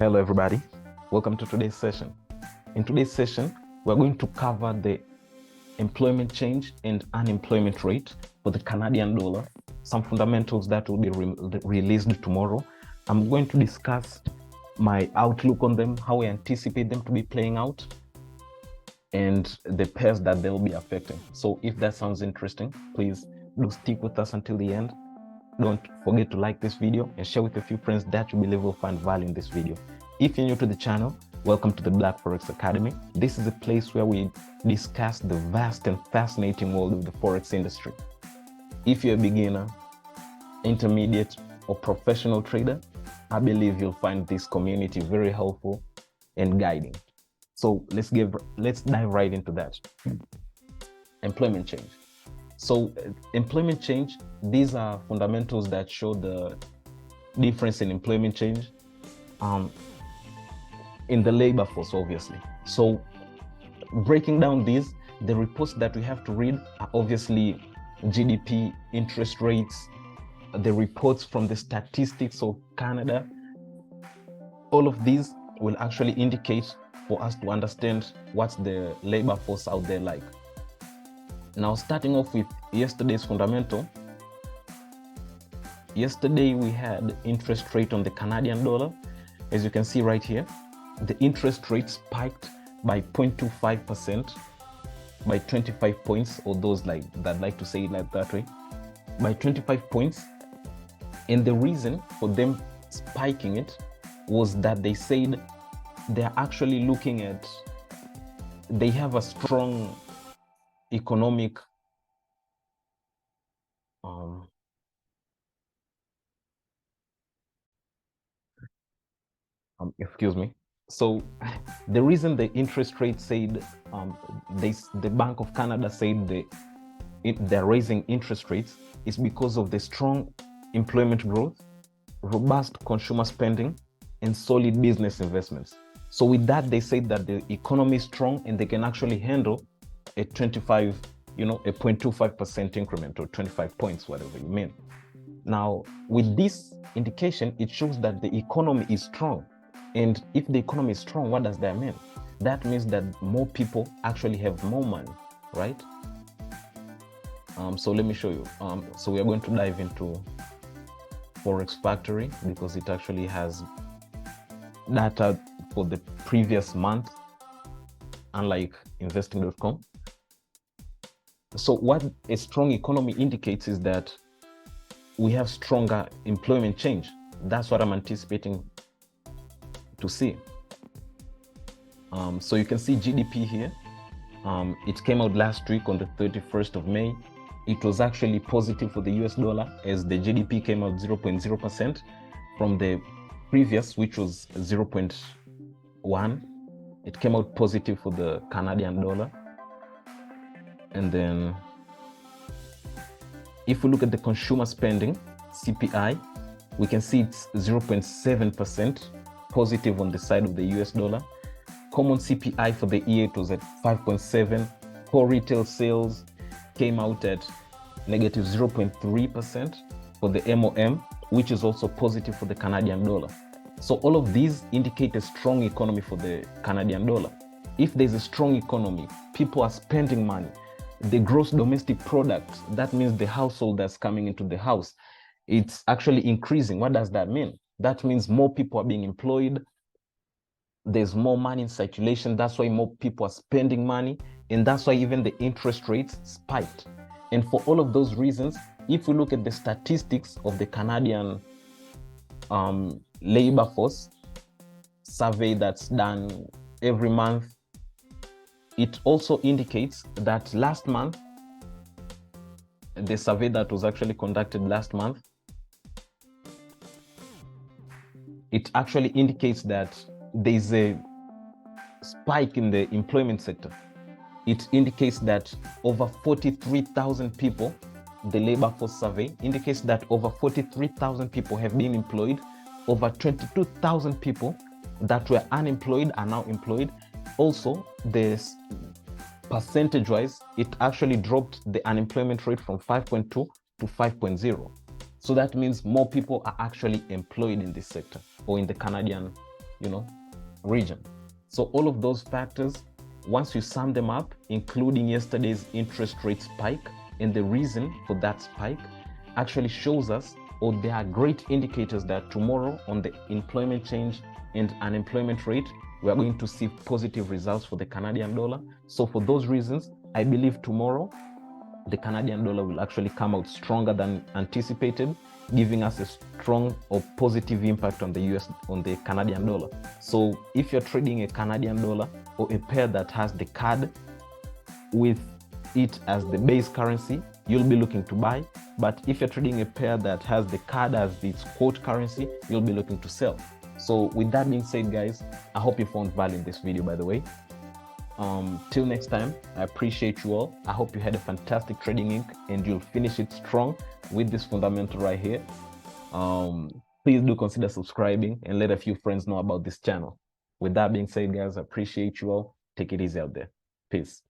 Hello everybody, welcome to today's session. In today's session, we're going to cover the employment change and unemployment rate for the Canadian dollar, some fundamentals that will be released tomorrow. I'm going to discuss my outlook on them, how I anticipate them to be playing out, and the pairs that they'll be affecting. So if that sounds interesting, please do stick with us until the end. Don't forget to like this video and share with a few friends that you believe will find value in this video. If you're new to the channel, welcome to the Black Forex Academy. This is a place where we discuss the vast and fascinating world of the Forex industry. If you're a beginner, intermediate, or professional trader, I believe you'll find this community very helpful and guiding. So let's dive right into that. Employment change. So employment change, these are fundamentals that show the difference in employment change in the labor force, obviously. So breaking down these, the reports that we have to read are obviously GDP, interest rates, the reports from the statistics of Canada. All of these will actually indicate for us to understand what's the labor force out there like. Now, starting off with yesterday's fundamental. Yesterday, we had interest rate on the Canadian dollar. As you can see right here, the interest rate spiked by 0.25%, by 25 points, or those that like to say it like that way, by 25 points. And the reason for them spiking it was that they said they're actually looking at, they have a strong economic excuse me. So the reason the interest rate said the Bank of Canada said they're raising interest rates is because of the strong employment growth, robust consumer spending, and solid business investments. So with that, they said that the economy is strong and they can actually handle a 0.25% increment, or 25 points, whatever you mean. Now, with this indication, it shows that the economy is strong. And if the economy is strong, what does that mean? That means that more people actually have more money, right? So let me show you. So we are going to dive into Forex Factory because it actually has data for the previous month, unlike investing.com. So what a strong economy indicates is that we have stronger employment change. That's what I'm anticipating to see. So you can see GDP here. It came out last week on the 31st of May. It was actually positive for the US dollar as the GDP came out 0.0% from the previous, which was 0.1. It came out positive for the Canadian dollar. And then if we look at the consumer spending, CPI, we can see it's 0.7% positive on the side of the US dollar. Common CPI for the year, it was at 5.7. Core retail sales came out at negative 0.3% for the MOM, which is also positive for the Canadian dollar. So all of these indicate a strong economy for the Canadian dollar. If there's a strong economy, people are spending money. The gross domestic product, that means the household that's coming into the house, it's actually increasing. What does that mean? That means more people are being employed. There's more money in circulation. That's why more people are spending money. And that's why even the interest rates spiked. And for all of those reasons, if we look at the statistics of the Canadian labor force survey that's done every month, it also indicates that last month, the survey that was actually conducted last month, it actually indicates that there's a spike in the employment sector. It indicates that over 43,000 people, the labor force survey indicates that over 43,000 people have been employed. Over 22,000 people that were unemployed are now employed. Also, this percentage-wise, it actually dropped the unemployment rate from 5.2 to 5.0. So that means more people are actually employed in this sector or in the Canadian region. So all of those factors, once you sum them up, including yesterday's interest rate spike and the reason for that spike, actually shows us, or they are great indicators that tomorrow on the employment change and unemployment rate, we are going to see positive results for the Canadian dollar. So for those reasons, I believe tomorrow the Canadian dollar will actually come out stronger than anticipated, giving us a strong or positive impact on the Canadian dollar. So if you're trading a Canadian dollar or a pair that has the CAD with it as the base currency, you'll be looking to buy. But if you're trading a pair that has the CAD as its quote currency, you'll be looking to sell. So with that being said, guys, I hope you found value in this video, by the way. Till next time, I appreciate you all. I hope you had a fantastic trading week and you'll finish it strong with this fundamental right here. Please do consider subscribing and let a few friends know about this channel. With that being said, guys, I appreciate you all. Take it easy out there. Peace.